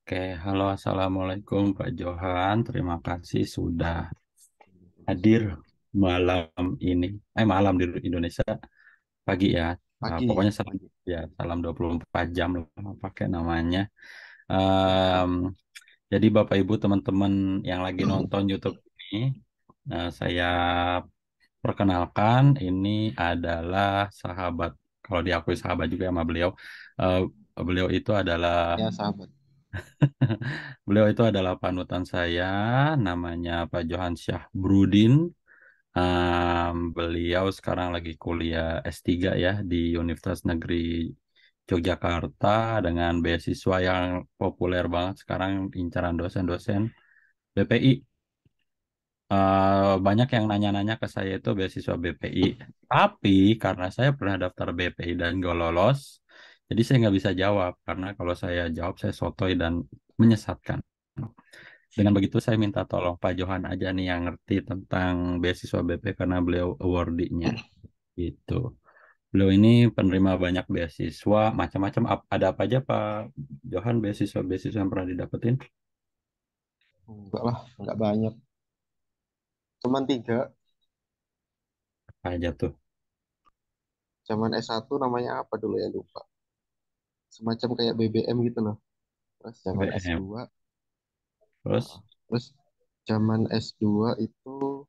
Oke, halo Assalamualaikum Pak Johan. Terima kasih sudah hadir malam ini. Malam di Indonesia, pagi ya. Pagi ya, Pokoknya salam pagi. ya, salam 24 jam lah pakai namanya. Em, jadi Bapak Ibu teman-teman yang lagi nonton YouTube ini, saya perkenalkan ini adalah sahabat, kalau diakui sahabat juga sama beliau. Eh, Beliau itu adalah Ya, sahabat. Beliau itu adalah panutan saya, namanya Pak Johan Syah Brudin. Beliau sekarang lagi kuliah S3 ya di Universitas Negeri Yogyakarta dengan beasiswa yang populer banget sekarang, incaran dosen-dosen BPI. Banyak yang nanya-nanya ke saya itu beasiswa BPI. Tapi karena saya pernah daftar BPI dan gak lolos, jadi saya nggak bisa jawab. Karena kalau saya jawab, saya sotoy dan menyesatkan. Dengan begitu saya minta tolong Pak Johan aja nih yang ngerti tentang beasiswa BP karena beliau awardee-nya gitu. Beliau ini penerima banyak beasiswa, macam-macam. Ada apa aja Pak Johan beasiswa-beasiswa yang pernah didapetin? Enggak lah, enggak banyak. Cuman tiga. Apa aja tuh? Zaman S1 namanya apa dulu ya, lupa. Semacam kayak BBM gitu loh. Terus zaman BM. S2. Terus, Terus zaman S2 itu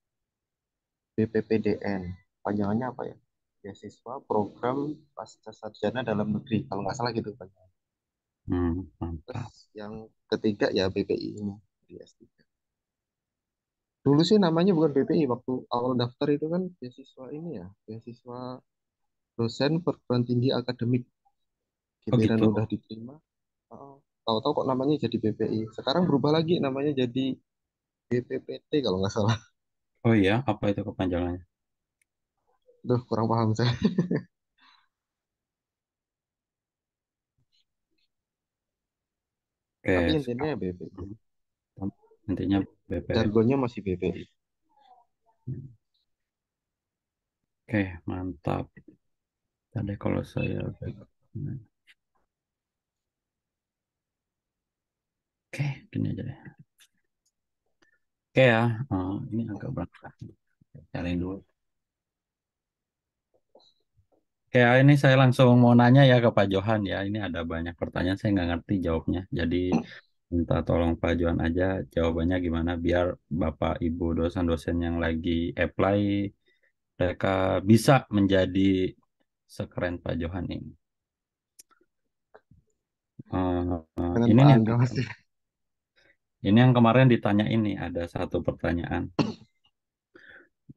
BPPDN. Panjangannya apa ya? Beasiswa Program Pasca Sarjana Dalam Negeri. Kalau nggak salah gitu kan. Terus mantap. yang ketiga ya BPI ini di S3. Dulu sih namanya bukan BPI. Waktu awal daftar itu kan beasiswa ini ya. Beasiswa dosen perguruan tinggi akademik. Oh Giliran gitu. udah diterima, oh, tahu-tahu kok namanya jadi BPI. Sekarang berubah lagi namanya jadi BPPT kalau nggak salah. Oh iya, apa itu kepanjangannya? Duh, kurang paham saya. Tapi Oke, intinya ya BPI. intinya BP. Jargonnya masih BPI. Oke, mantap. Tadi kalau saya oke, gini aja deh. Oke ya, ini agak berantakan. Cariin dulu. Oke, ini saya langsung mau nanya ya ke Pak Johan ya. Ini ada banyak pertanyaan saya nggak ngerti jawabnya. Jadi minta tolong Pak Johan aja jawabannya gimana biar Bapak Ibu dosen-dosen yang lagi apply mereka bisa menjadi sekeren Pak Johan ini. Dengan Ini Pak nih Angga masih. ini yang kemarin ditanya ini ada satu pertanyaan.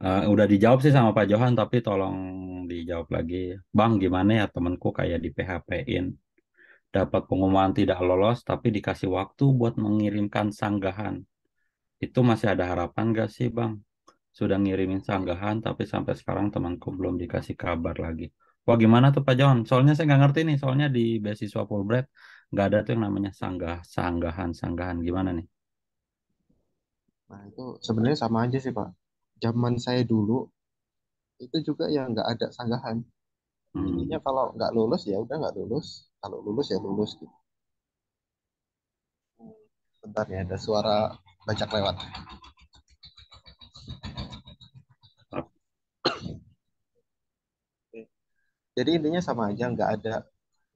Udah dijawab sih sama Pak Johan, tapi tolong dijawab lagi. Bang, gimana ya temanku kayak di PHP-in. Dapat pengumuman tidak lolos, tapi dikasih waktu buat mengirimkan sanggahan. Itu masih ada harapan nggak sih, Bang? Sudah ngirimin sanggahan, tapi sampai sekarang temanku belum dikasih kabar lagi. Wah, gimana tuh Pak Johan? Soalnya saya nggak ngerti nih, soalnya di beasiswa Fulbright nggak ada tuh yang namanya sanggahan. Gimana nih? Nah, itu sebenarnya sama aja sih, Pak. Zaman saya dulu itu juga ya nggak ada sanggahan. Intinya Hmm. kalau nggak lulus ya udah nggak lulus. Kalau lulus ya lulus gitu. Bentar ya, ada suara bajak lewat. Oke. Jadi intinya sama aja, nggak ada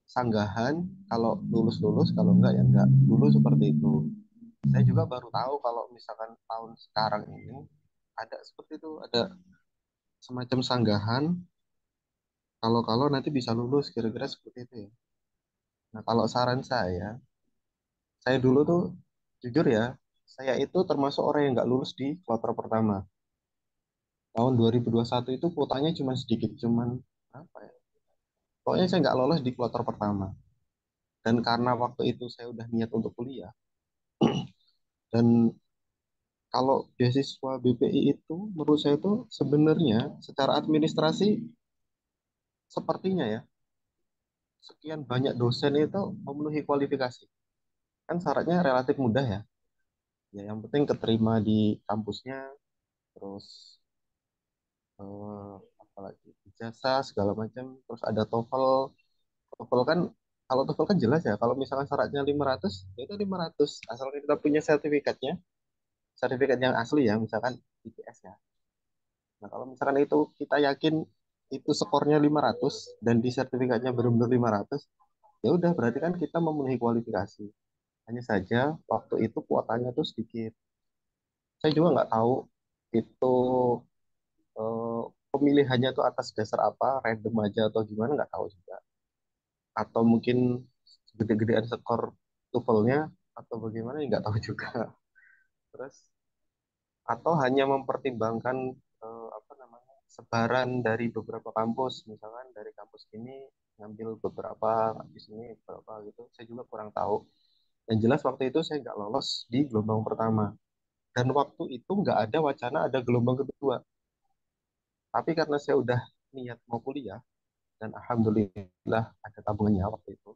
sanggahan. Kalau lulus lulus, kalau enggak ya enggak. Dulu seperti itu. Saya juga baru tahu kalau misalkan tahun sekarang ini ada seperti itu, ada semacam sanggahan kalau-kalau nanti bisa lulus kira-kira seperti itu ya. Nah, kalau saran saya dulu tuh jujur ya, saya itu termasuk orang yang nggak lulus di kloter pertama. Tahun 2021 itu kuotanya cuma sedikit, cuman apa ya? Pokoknya saya nggak lolos di kloter pertama. Dan karena waktu itu saya udah niat untuk kuliah, dan kalau beasiswa BPI itu menurut saya itu sebenarnya secara administrasi sepertinya ya sekian banyak dosen itu memenuhi kualifikasi. Kan syaratnya relatif mudah ya. Ya yang penting keterima di kampusnya, terus apalagi ijazah segala macam, terus ada TOEFL. TOEFL kan Kalau TOEFL kan jelas ya, kalau misalkan syaratnya 500, ya itu 500. Asalkan kita punya sertifikatnya, sertifikat yang asli ya, misalkan IPS ya. Nah, kalau misalkan itu kita yakin itu skornya 500 dan di sertifikatnya benar-benar 500, ya udah berarti kan kita memenuhi kualifikasi. Hanya saja waktu itu kuotanya tuh sedikit. Saya juga nggak tahu itu eh, pemilihannya tuh atas dasar apa, random aja atau gimana nggak tahu juga. Atau mungkin gede-gedean skor TOEFL-nya atau bagaimana ya nggak tahu juga. Terus atau hanya mempertimbangkan apa namanya sebaran dari beberapa kampus, misalkan dari kampus ini ngambil beberapa, di sini beberapa gitu. Saya juga kurang tahu. Yang jelas waktu itu saya nggak lolos di gelombang pertama. Dan waktu itu nggak ada wacana ada gelombang kedua. Tapi karena saya udah niat mau kuliah dan alhamdulillah ada tabungannya waktu itu.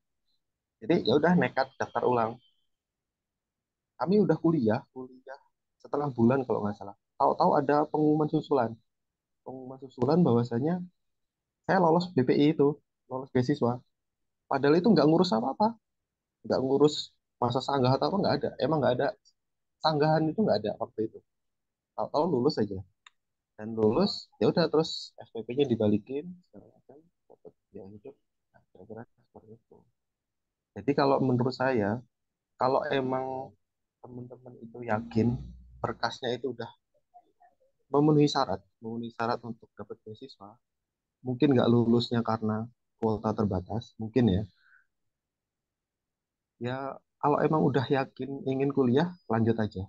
Jadi ya udah nekat daftar ulang. Kami udah kuliah setelah bulan kalau nggak salah. Tahu-tahu ada pengumuman susulan bahwasanya saya lolos BPI itu, lolos beasiswa. Padahal itu nggak ngurus apa-apa, nggak ngurus masa sanggah atau apa nggak ada. Emang nggak ada sanggahan itu nggak ada waktu itu. Tahu-tahu lulus aja dan lulus ya udah terus SPP-nya dibalikin segala macam dapat biaya hidup. Nah, kira-kira seperti itu. Jadi kalau menurut saya kalau emang teman-teman itu yakin berkasnya itu udah memenuhi syarat untuk dapat beasiswa, mungkin nggak lulusnya karena kuota terbatas, mungkin ya. Ya, kalau emang udah yakin ingin kuliah, lanjut aja.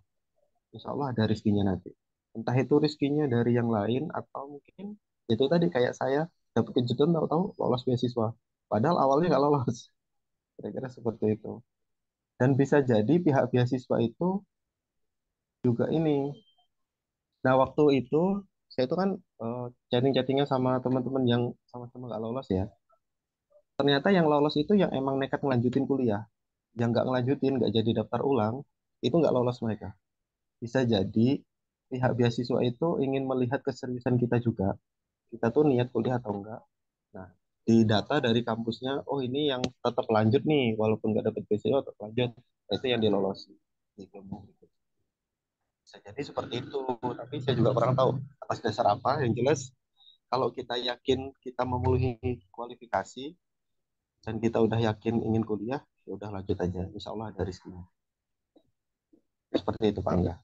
Insya Allah ada rezekinya nanti. Entah itu rezekinya dari yang lain atau mungkin itu tadi kayak saya dapat kejutan tahu-tahu lolos beasiswa. Padahal awalnya nggak lolos. Kira-kira seperti itu. Dan bisa jadi pihak beasiswa itu juga ini. Nah, waktu itu saya itu kan chatting-chattingnya sama teman-teman yang sama-sama nggak lolos ya. Ternyata yang lolos itu yang emang nekat ngelanjutin kuliah. Yang nggak ngelanjutin, nggak jadi daftar ulang, itu nggak lolos mereka. Bisa jadi pihak beasiswa itu ingin melihat keseriusan kita juga. Kita tuh niat kuliah atau enggak. Nah, di data dari kampusnya, oh ini yang tetap lanjut nih, walaupun nggak dapat beasiswa tetap lanjut. Nah, itu yang dilolos. Gitu. Bisa jadi seperti itu, tapi saya juga kurang tahu atas dasar apa. Yang jelas, kalau kita yakin kita memenuhi kualifikasi dan kita udah yakin ingin kuliah, ya udah lanjut aja. Insya Allah ada rezekinya. Seperti itu, Pak Angga.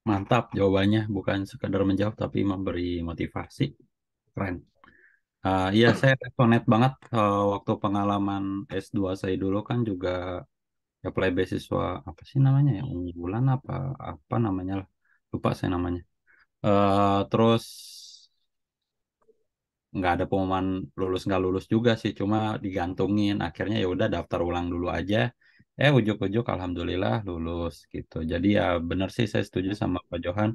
Mantap jawabannya, bukan sekedar menjawab tapi memberi motivasi. Keren. Iya, saya connect banget waktu pengalaman S2 saya dulu kan juga apply beasiswa apa sih namanya ya, unggulan apa apa namanya lah. Lupa saya namanya. Terus nggak ada pengumuman lulus nggak lulus juga sih, cuma digantungin. Akhirnya ya udah daftar ulang dulu aja. Ujuk-ujuk alhamdulillah lulus gitu. Jadi ya bener sih saya setuju sama Pak Johan.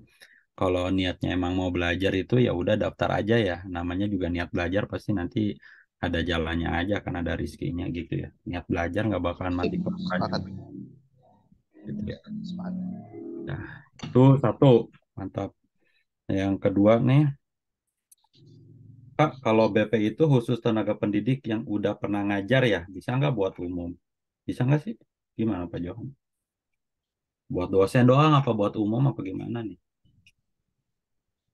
Kalau niatnya emang mau belajar itu ya udah daftar aja ya. Namanya juga niat belajar pasti nanti ada jalannya aja kan ada rizkinya gitu ya. Niat belajar nggak bakalan Sip, mati kelaparan sepakat. gitu ya. Sepakat. Nah, itu satu mantap. Yang kedua nih, Kak, kalau BP itu khusus tenaga pendidik yang udah pernah ngajar ya, bisa nggak buat umum? Bisa nggak sih? Gimana Pak Johan? Buat dosen doang apa buat umum apa gimana nih?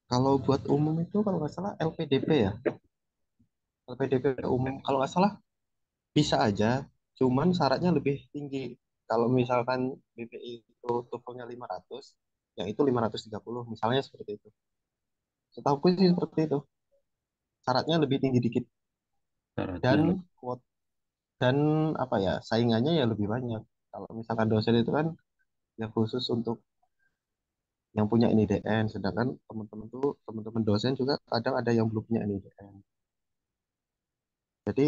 Kalau buat umum itu kalau nggak salah LPDP ya. LPDP umum kalau nggak salah bisa aja, cuman syaratnya lebih tinggi. Kalau misalkan BPI itu TOEFL-nya 500, yang itu 530 misalnya seperti itu. Setahuku sih seperti itu. Syaratnya lebih tinggi dikit Syaratnya dan lebih. kuot dan apa ya saingannya ya lebih banyak. Kalau misalkan dosen itu kan yang khusus untuk yang punya NIDN, sedangkan teman-teman tuh teman-teman dosen juga kadang ada yang belum punya NIDN. Jadi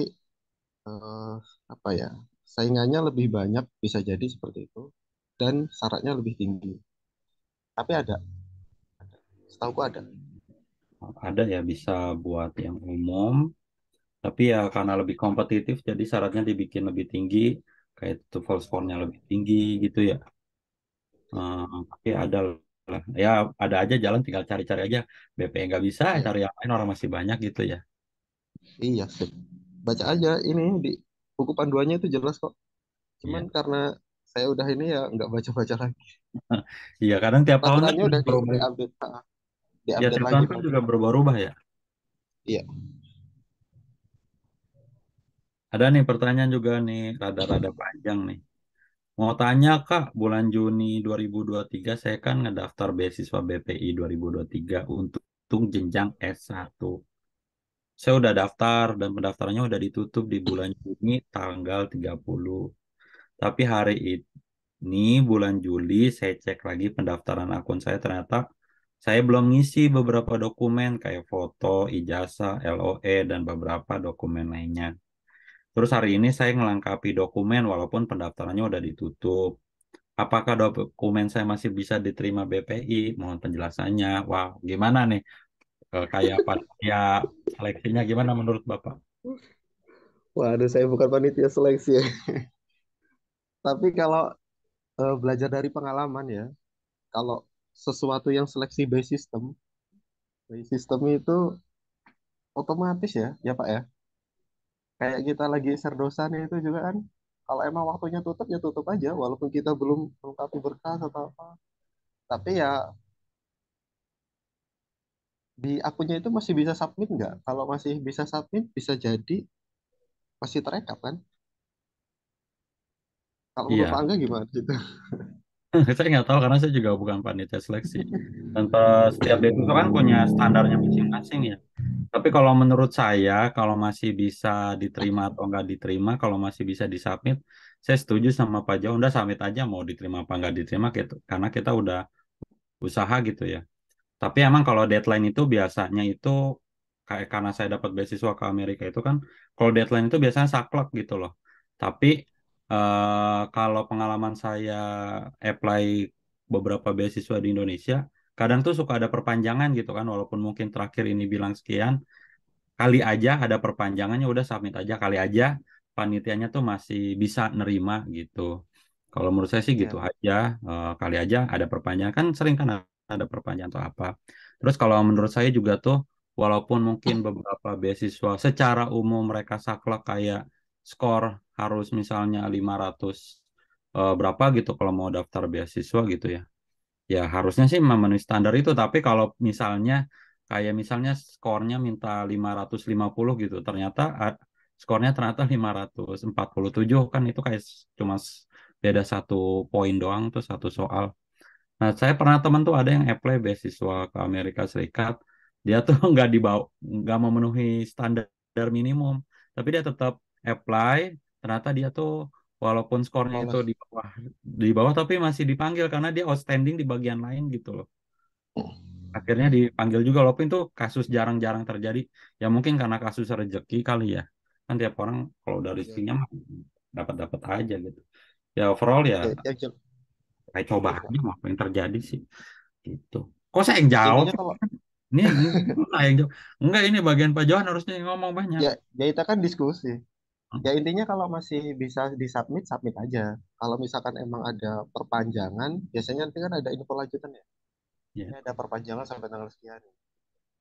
eh, apa ya saingannya lebih banyak bisa jadi seperti itu dan syaratnya lebih tinggi. Tapi setahuku ada. Ada ya bisa buat yang umum, tapi ya karena lebih kompetitif jadi syaratnya dibikin lebih tinggi, kayak TOEFL score-nya lebih tinggi gitu ya. Tapi ada lah. Ya ada aja jalan tinggal cari-cari aja. BP nggak bisa, Iya, cari yang lain orang masih banyak gitu ya. iya sih. Baca aja ini di buku panduannya itu jelas kok. Cuman Iya. karena saya udah ini ya nggak baca-baca lagi. Iya, kadang tiap tahun kan Peraturannya juga udah berubah. diupdate, Ya, diupdate tiap lagi tahun kan malah. juga berubah-ubah ya. Iya. Ada nih pertanyaan juga nih, rada-rada panjang nih. Mau tanya Kak, bulan Juni 2023 saya kan ngedaftar beasiswa BPI 2023 untuk jenjang S1. Saya udah daftar dan pendaftarannya udah ditutup di bulan Juni tanggal 30. Tapi hari ini bulan Juli saya cek lagi pendaftaran akun saya, ternyata saya belum ngisi beberapa dokumen kayak foto, ijazah, LOE, dan beberapa dokumen lainnya. Terus hari ini saya melengkapi dokumen walaupun pendaftarannya udah ditutup. Apakah dokumen saya masih bisa diterima BPI? Mohon penjelasannya. Wah, gimana nih? Kayak apa? Ya, seleksinya gimana menurut Bapak? Waduh, saya bukan panitia seleksi ya. Tapi kalau belajar dari pengalaman ya, kalau sesuatu yang seleksi by system itu otomatis ya, ya Pak ya. Kayak kita lagi serdosan itu juga kan, kalau emang waktunya tutup ya tutup aja, walaupun kita belum melengkapi berkas atau apa. Tapi ya di akunnya itu masih bisa submit nggak? Kalau masih bisa submit, bisa jadi masih terekam kan? Kalau menurut Pak Iya, Angga gimana gitu? saya nggak tahu karena saya juga bukan panitia seleksi. Dan setiap itu kan punya standarnya masing-masing ya. Tapi kalau menurut saya, kalau masih bisa diterima atau nggak diterima, kalau masih bisa disubmit, saya setuju sama Pak Jo. Udah submit aja mau diterima apa nggak diterima, gitu. Karena kita udah usaha gitu ya. Tapi emang kalau deadline itu biasanya itu kayak karena saya dapat beasiswa ke Amerika itu kan, kalau deadline itu biasanya saklek gitu loh. Tapi kalau pengalaman saya apply beberapa beasiswa di Indonesia, kadang tuh suka ada perpanjangan gitu kan, walaupun mungkin terakhir ini bilang sekian, kali aja ada perpanjangannya udah submit aja, kali aja panitianya tuh masih bisa nerima gitu. Kalau menurut saya sih gitu Ya, aja. Kali aja ada perpanjangan, kan sering kan ada perpanjangan atau apa. Terus kalau menurut saya juga tuh, walaupun mungkin beberapa beasiswa secara umum mereka saklek kayak skor harus misalnya 500 berapa gitu kalau mau daftar beasiswa gitu ya. Ya harusnya sih memenuhi standar itu, tapi kalau misalnya kayak misalnya skornya minta 550 gitu, ternyata skornya ternyata 547 kan, itu kayak cuma beda satu poin doang tuh, satu soal. Nah, saya pernah teman tuh ada yang apply beasiswa ke Amerika Serikat, dia tuh nggak memenuhi standar minimum, tapi dia tetap apply, ternyata dia tuh walaupun skornya itu lolos. di bawah tapi masih dipanggil karena dia outstanding di bagian lain gitu loh. Akhirnya dipanggil juga walaupun itu kasus jarang-jarang terjadi. Ya mungkin karena kasus rezeki kali ya. Kan tiap orang kalau udah Ya, rezekinya mah dapat-dapat aja gitu. Ya overall ya ya, yang kayak coba aja mau apa yang terjadi sih gitu. Kok saya yang jawab intinya sih? kalau Ini saya yang jawab. Enggak, ini bagian Pak Johan harusnya yang ngomong banyak. ya ya kita kan diskusi. Ya intinya kalau masih bisa disubmit, submit aja. Kalau misalkan emang ada perpanjangan, biasanya nanti kan ada info lanjutan ya. Ya. Ini ada perpanjangan sampai tanggal sekian.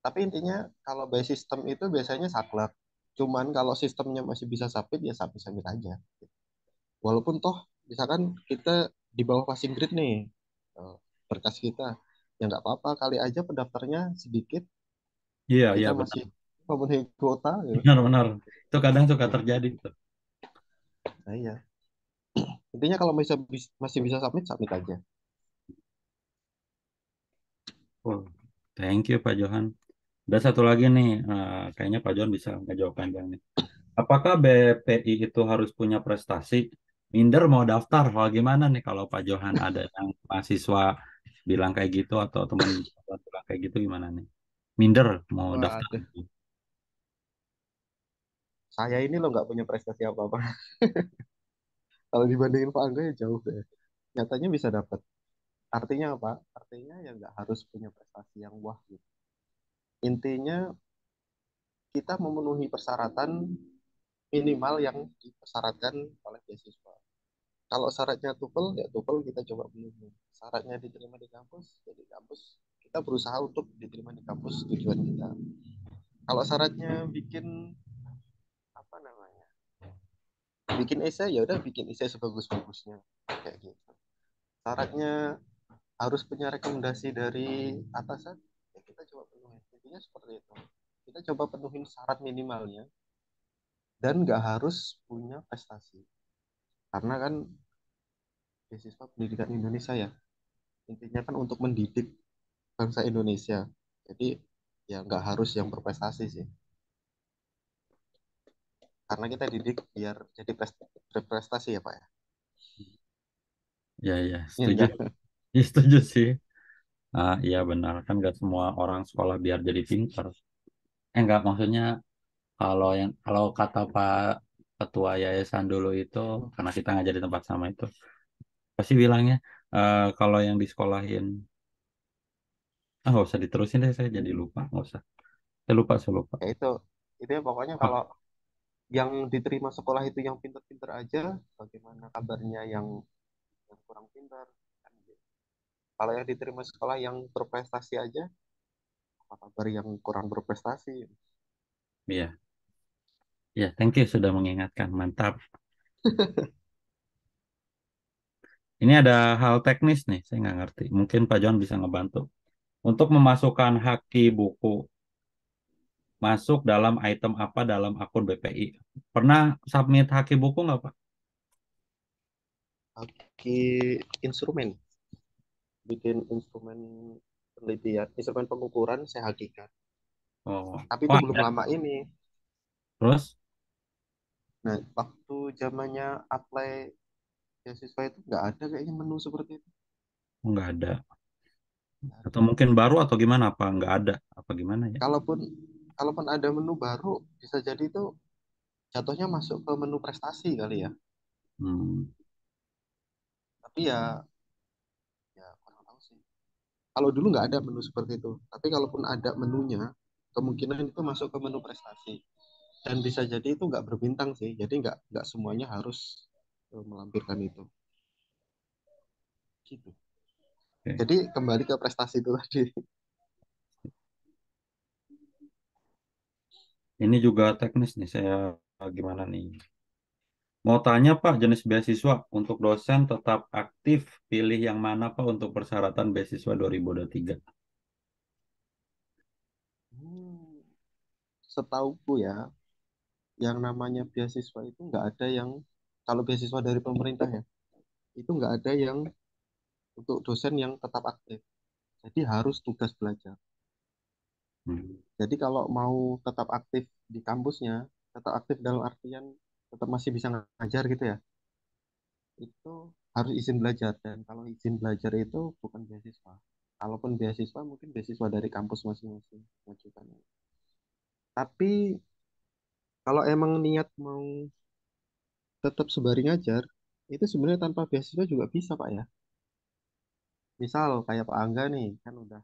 Tapi intinya kalau by system itu biasanya saklek. Cuman kalau sistemnya masih bisa submit, ya submit submit aja. Walaupun toh misalkan kita di bawah passing grade nih, eh, berkas kita, ya nggak apa-apa. Kali aja pendaftarnya sedikit, Iya, iya kita benar. masih memenuhi kuota gitu. Benar-benar. Itu kadang suka terjadi tuh. Nah, iya. Intinya kalau masih bisa submit, submit aja. Oh, thank you Pak Johan. Ada satu lagi nih, kayaknya Pak Johan bisa ngejawab panjang nih. Apakah BPI itu harus punya prestasi? Minder mau daftar, wah gimana nih kalau Pak Johan ada yang mahasiswa bilang kayak gitu atau teman bilang kayak gitu gimana nih? Minder mau daftar. Waduh, saya ini loh nggak punya prestasi apa-apa. Kalau dibandingin Pak Angga ya jauh deh. Nyatanya bisa dapat. Artinya apa? Artinya ya nggak harus punya prestasi yang wah gitu. Intinya kita memenuhi persyaratan minimal yang dipersyaratkan oleh beasiswa. Kalau syaratnya TOEFL, ya TOEFL kita coba penuhi. Syaratnya diterima di kampus, ya di kampus kita berusaha untuk diterima di kampus tujuan kita. Kalau syaratnya bikin apa namanya bikin esai ya udah bikin esai sebagus-bagusnya kayak gitu. Syaratnya harus punya rekomendasi dari atasan, ya kita coba penuhin. Intinya seperti itu. Kita coba penuhin syarat minimalnya dan nggak harus punya prestasi. Karena kan beasiswa pendidikan Indonesia ya, intinya kan untuk mendidik bangsa Indonesia. Jadi ya nggak harus yang berprestasi sih. Karena kita didik biar jadi berprestasi ya Pak ya. Ya, ya, Iya setuju. enggak? Ya, setuju sih. Ah, iya benar kan nggak semua orang sekolah biar jadi pintar. Nggak maksudnya kalau kata Pak Ketua Yayasan dulu itu karena kita ngajar di tempat sama itu pasti bilangnya kalau yang disekolahin nggak usah diterusin deh saya jadi lupa nggak usah saya lupa. Ya itu ya pokoknya Ah, kalau yang diterima sekolah itu yang pinter-pinter aja, bagaimana kabarnya yang kurang pintar? Kan gitu. Kalau yang diterima sekolah yang berprestasi aja, apa kabar yang kurang berprestasi? iya iya thank you sudah mengingatkan mantap. Ini ada hal teknis nih saya nggak ngerti mungkin Pak John bisa ngebantu untuk memasukkan haki buku masuk dalam item apa dalam akun BPI. Pernah submit haki buku nggak, Pak? Bagi instrumen, bikin instrumen penelitian, instrumen pengukuran saya hakikat. Oh, Tapi oh itu belum ada. lama ini. Terus? Nah, waktu zamannya apply beasiswa itu nggak ada kayaknya menu seperti itu. Oh, nggak ada. Nggak Atau ada. mungkin baru atau gimana? Apa nggak ada? Apa gimana ya? Kalaupun kalaupun ada menu baru, bisa jadi itu jatuhnya masuk ke menu prestasi kali ya. Hmm, Tapi ya kurang tahu sih. Kalau dulu nggak ada menu seperti itu. Tapi kalaupun ada menunya, kemungkinan itu masuk ke menu prestasi. Dan bisa jadi itu nggak berbintang sih. Jadi nggak semuanya harus melampirkan itu. Gitu. oke. Jadi kembali ke prestasi itu tadi. Ini juga teknis nih. Saya gimana nih? Mau tanya Pak, jenis beasiswa untuk dosen tetap aktif. Pilih yang mana Pak untuk persyaratan beasiswa 2023? Hmm, Setauku ya, yang namanya beasiswa itu nggak ada yang, kalau beasiswa dari pemerintah ya, itu nggak ada yang untuk dosen yang tetap aktif. Jadi harus tugas belajar. Hmm. Jadi kalau mau tetap aktif di kampusnya, tetap aktif dalam artian tetap masih bisa ngajar gitu ya, itu harus izin belajar. Dan kalau izin belajar itu bukan beasiswa. Kalaupun beasiswa, mungkin beasiswa dari kampus masing-masing. Majukannya. Tapi kalau emang niat mau tetap sembari ngajar, itu sebenarnya tanpa beasiswa juga bisa, Pak ya. Misal kayak Pak Angga nih, kan udah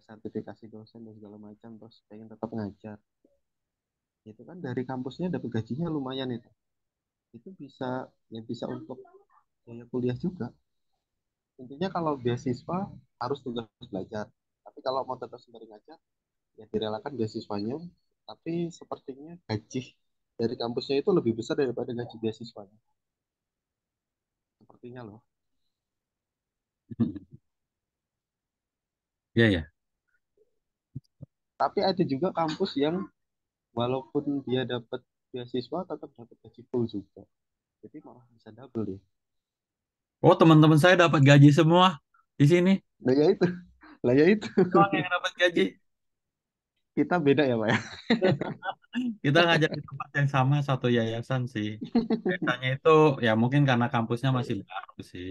sertifikasi dosen dan segala macam, terus pengen tetap ngajar. Itu kan dari kampusnya dapat gajinya lumayan itu. Itu bisa ya bisa untuk biaya kuliah juga. Intinya kalau beasiswa harus tugas belajar. Tapi kalau mau tetap sembari ngajar, ya direlakan beasiswanya. Tapi sepertinya gaji dari kampusnya itu lebih besar daripada gaji beasiswanya. Sepertinya loh. Iya ya. Tapi ada juga kampus yang walaupun dia dapat beasiswa tetap dapat gaji full juga. Jadi malah bisa double ya. Oh teman-teman saya dapat gaji semua di sini. Nah ya itu, lah ya itu. Doang yang dapat gaji. Kita beda ya Pak ya. Kita ngajar di tempat yang sama satu yayasan sih. Biasanya itu ya mungkin karena kampusnya masih baru sih.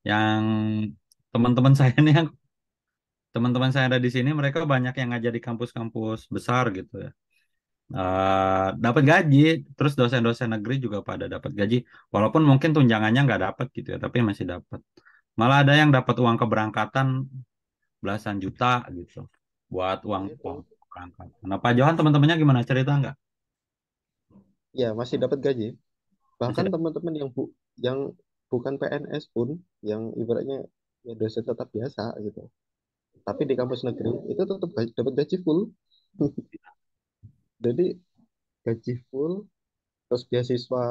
Yang teman-teman saya nih yang teman-teman saya ada di sini mereka banyak yang ngajar di kampus-kampus besar gitu ya. Dapat gaji, terus dosen-dosen negeri juga pada dapat gaji. Walaupun mungkin tunjangannya nggak dapat gitu ya, tapi masih dapat. Malah ada yang dapat uang keberangkatan belasan juta gitu buat uang Ya uang itu. keberangkatan. Nah, Pak Johan teman-temannya gimana cerita nggak? Ya masih dapat gaji. Masih Bahkan dapat. teman-teman yang bukan PNS pun, yang ibaratnya ya dosen tetap biasa gitu. Tapi di kampus negeri itu tetap dapat gaji full. Jadi gaji full terus beasiswa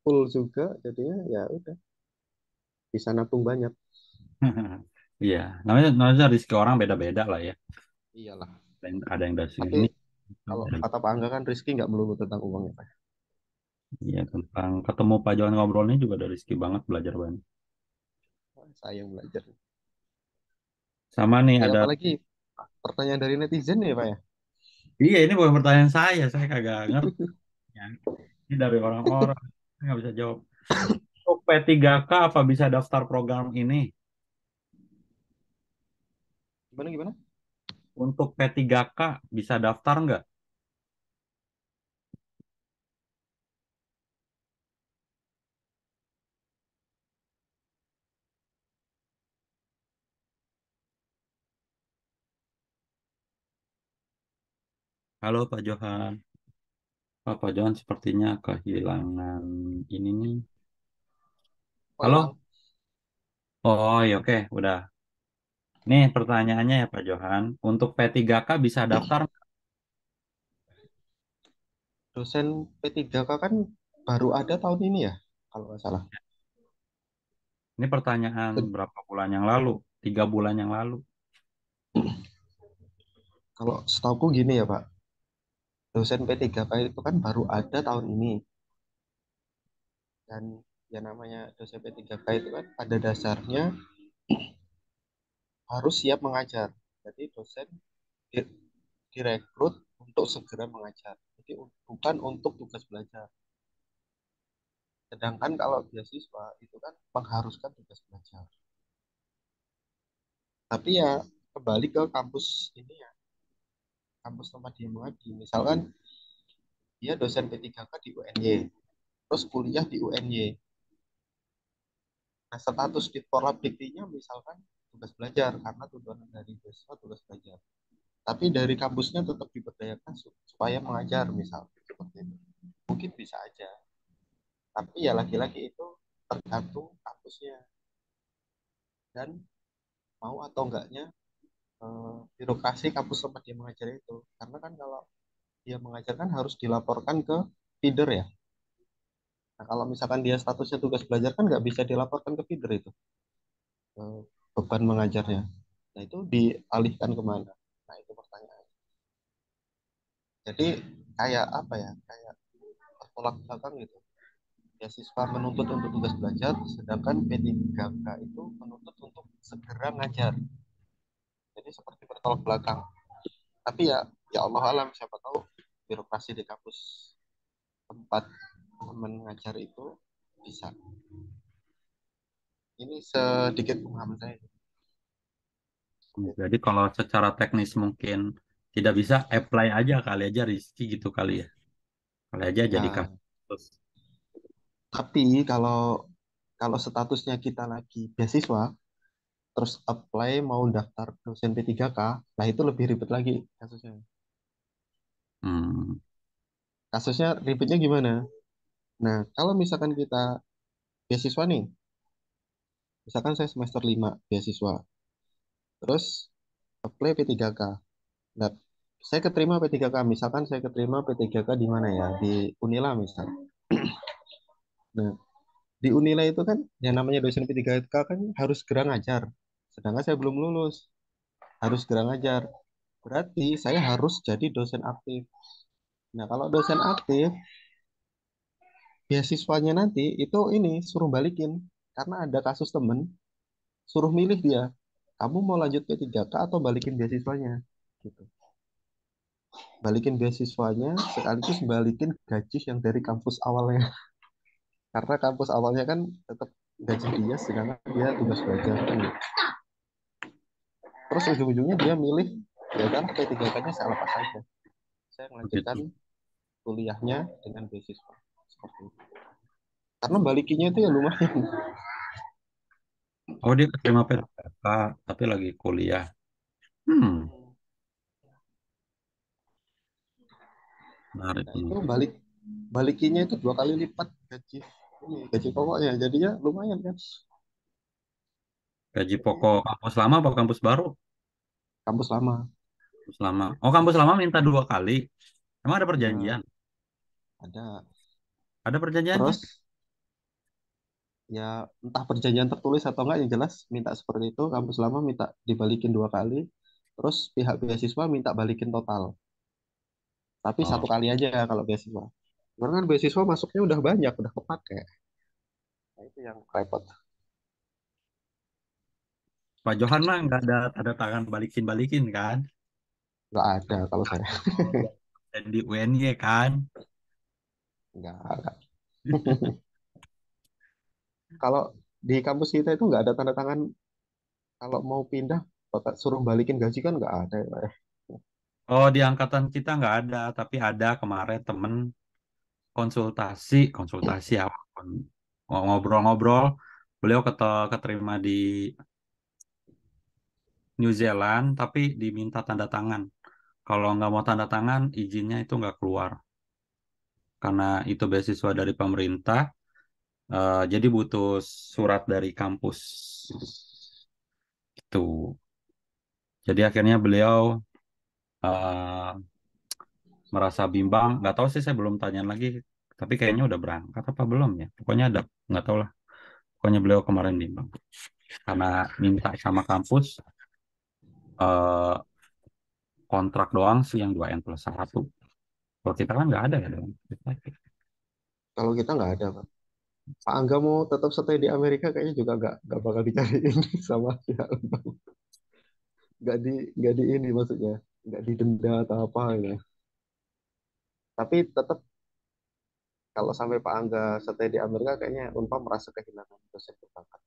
full juga, jadinya ya udah bisa nabung banyak. Iya, namanya rezeki orang beda-beda lah ya. Iyalah. Ada yang dari Tapi sini. kalau kata Pak Angga kan rezeki nggak melulu tentang uang ya Pak. Iya, tentang ketemu Pak Johan ngobrolnya juga dari rezeki banget, belajar banyak. Wah, saya yang belajar. Sama nih Oke, ada. apalagi pertanyaan dari netizen ya Pak ya. Iya, ini bukan pertanyaan saya kagak ngerti. Ya. Ini dari orang-orang, saya nggak bisa jawab. Untuk P3K apa bisa daftar program ini? Gimana gimana? Untuk P3K bisa daftar nggak? Halo Pak Johan. Pak Johan sepertinya kehilangan ini nih. Oh Halo? hilang. Oh, iya, oke, udah. Nih pertanyaannya ya Pak Johan. Untuk P3K bisa daftar nggak? Dosen P3K kan baru ada tahun ini ya, kalau nggak salah. Ini pertanyaan Ke- berapa bulan yang lalu? 3 bulan yang lalu. Kalau setauku gini ya Pak, dosen P3K itu kan baru ada tahun ini. Dan ya namanya dosen P3K itu kan pada dasarnya harus siap mengajar. Jadi dosen di- direkrut untuk segera mengajar. Jadi bukan untuk tugas belajar. Sedangkan kalau beasiswa itu kan mengharuskan tugas belajar. Tapi ya kembali ke kampus ini ya, kampus tempat dia mengaji. Misalkan dia dosen P3K di UNY, terus kuliah di UNY. Nah, status di Diktinya misalkan tugas belajar karena tujuan dari beasiswa tugas belajar. Tapi dari kampusnya tetap diberdayakan supaya mengajar misal seperti itu. Mungkin bisa aja. Tapi ya lagi-lagi itu tergantung kampusnya dan mau atau enggaknya birokrasi kampus tempat dia mengajar itu. Karena kan kalau dia mengajar kan harus dilaporkan ke feeder ya. Nah, kalau misalkan dia statusnya tugas belajar kan nggak bisa dilaporkan ke feeder itu, eh, beban mengajarnya. Nah, itu dialihkan kemana? Nah, itu pertanyaan. Jadi kayak apa ya? Kayak bertolak belakang gitu. Beasiswa menuntut untuk tugas belajar, sedangkan P3K itu menuntut untuk segera ngajar. Jadi seperti bertolak belakang. Tapi ya, ya Allah alam, siapa tahu birokrasi di kampus tempat teman ngajar itu bisa. Ini sedikit pengalaman saya. Jadi kalau secara teknis mungkin tidak bisa apply aja kali aja Rizky gitu kali ya. Kali aja jadi Ya, kasus. tapi kalau kalau statusnya kita lagi beasiswa, terus apply mau daftar dosen P3K, nah itu lebih ribet lagi kasusnya. Hmm. Kasusnya ribetnya gimana? Nah, kalau misalkan kita beasiswa nih, misalkan saya semester 5 beasiswa, terus apply P3K. Nah, saya keterima P3K, misalkan saya keterima P3K di mana ya? Di Unila misal. Nah, di Unila itu kan yang namanya dosen P3K kan harus segera ngajar. Sedangkan saya belum lulus, harus segera ngajar. Berarti saya harus jadi dosen aktif. Nah, kalau dosen aktif, beasiswanya nanti itu ini suruh balikin. Karena ada kasus temen, suruh milih dia. Kamu mau lanjut P3K atau balikin beasiswanya? Gitu. Balikin beasiswanya sekaligus balikin gaji yang dari kampus awalnya. Karena kampus awalnya kan tetap gaji dia, sedangkan dia tugas belajar kan gitu. Terus ujung-ujungnya dia milih, ya kan P3K-nya saya lepas aja. Saya melanjutkan Begitu. kuliahnya dengan beasiswa. Seperti itu. Karena balikinya itu ya lumayan. Oh dia keterima PTK tapi lagi kuliah. Hmm, menarik Nah itu nih. balikinya itu 2 kali lipat gaji ini gaji pokoknya. Jadinya lumayan kan. Gaji Jadi pokok kampus lama apa kampus baru? kampus lama Kampus lama. Oh kampus lama minta 2 kali. Emang ada ya perjanjian? ada. Ada perjanjiannya? Terus ya entah perjanjian tertulis atau enggak, yang jelas minta seperti itu, kampus lama minta dibalikin 2 kali, terus pihak beasiswa minta balikin total, tapi Oh, 1 kali aja kalau beasiswa, karena kan beasiswa masuknya udah banyak, udah kepake. Nah, itu yang repot. Pak Johan mah nggak ada tanda tangan balikin-balikin kan? Nggak ada kalau saya. Dan di UNY kan? Nggak. Kalau di kampus kita itu nggak ada tanda tangan kalau mau pindah, suruh balikin gaji kan nggak ada ya, Pak, ya. Oh, di angkatan kita nggak ada, tapi ada kemarin temen konsultasi, konsultasi apa? Ngobrol-ngobrol, beliau keterima di New Zealand, tapi diminta tanda tangan. Kalau nggak mau tanda tangan, izinnya itu nggak keluar. Karena itu beasiswa dari pemerintah, jadi butuh surat dari kampus. Itu. Jadi akhirnya beliau eh, merasa bimbang. Nggak tahu sih, saya belum tanya lagi. Tapi kayaknya udah berangkat apa belum ya? Pokoknya ada, nggak tahu lah. Pokoknya beliau kemarin bimbang. Karena minta sama kampus eh, kontrak doang sih yang 2N+1. Kalau kita kan nggak ada ya dong. Kalau kita nggak ada, Pak. Pak Angga mau tetap stay di Amerika kayaknya juga nggak bakal dicariin sama pihak Unpad. Nggak di ini maksudnya, nggak didenda atau apa ya. Tapi tetap kalau sampai Pak Angga stay di Amerika kayaknya Unpad merasa kehilangan dosen berbakat.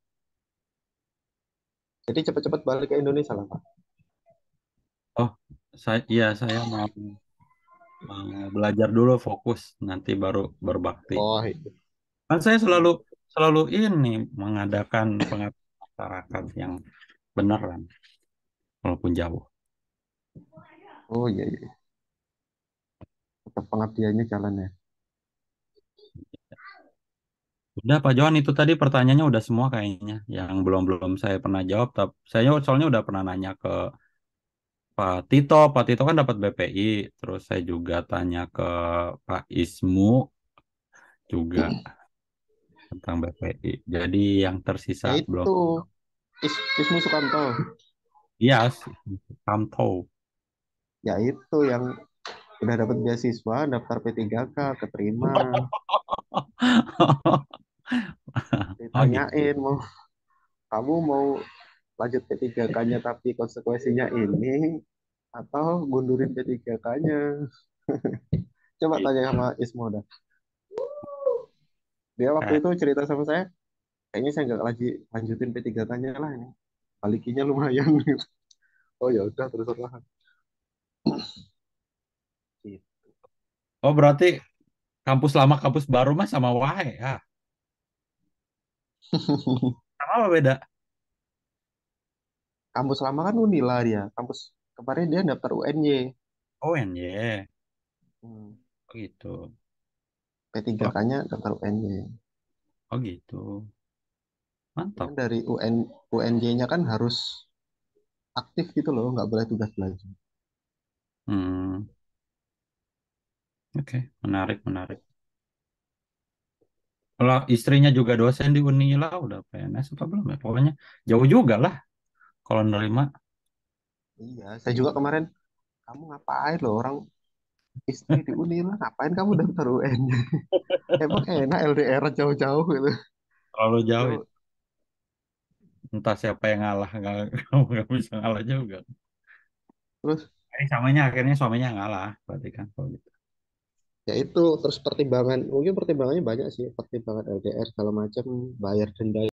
Jadi cepat-cepat balik ke Indonesia lah, Pak. Oh, saya mau belajar dulu fokus, nanti baru berbakti. Oh, itu. Kan saya selalu selalu ini mengadakan pengabdian masyarakat yang beneran, walaupun jauh. Oh iya, iya. Tetap pengabdiannya jalan ya. Udah Pak Johan, itu tadi pertanyaannya udah semua kayaknya. Yang belum-belum saya pernah jawab. Tapi saya soalnya udah pernah nanya ke Pak Tito. Pak Tito kan dapat BPI. Terus saya juga tanya ke Pak Ismu juga tentang BPI. Jadi yang tersisa Ya belum. itu, Ismu Sukanto. Iya sih, Kamto. Ya itu yang udah dapat beasiswa, daftar P3K, keterima. Oh gitu. Ditanyain, kamu mau lanjut P3K-nya tapi konsekuensinya ini, atau mundurin P3K-nya. Coba tanya sama Ismo dah. Dia waktu Eh, itu cerita sama saya, kayaknya saya nggak lagi lanjutin P3K-nya lah ini. Balikinya lumayan. Oh ya udah, terus terang. Gitu. Oh berarti kampus lama kampus baru mah sama wae ya. Sama apa beda? Kampus lama kan Unila dia. Kampus kemarin dia daftar UNY. Oh NY. Hmm. Oh gitu. Oh, P3K-nya daftar UNY. oh gitu. Cuman Mantap. dari UNY-nya kan harus aktif gitu loh, nggak boleh tugas belajar. Hmm, oke, menarik, menarik. Kalau istrinya juga dosen di Unila, udah PNS apa belum ya? Pokoknya jauh juga lah kalau nerima. Iya, saya juga kemarin, kamu ngapain loh, orang istri di Unila, ngapain kamu daftar UN? Emang enak LDR jauh-jauh gitu. Terlalu jauh Itu itu. Entah siapa yang ngalah, nggak, kamu nggak bisa ngalah juga. terus Samanya akhirnya suaminya ngalah, berarti kan kalau gitu. ya itu terus pertimbangan, mungkin pertimbangannya banyak sih, pertimbangan LDR segala macam, bayar denda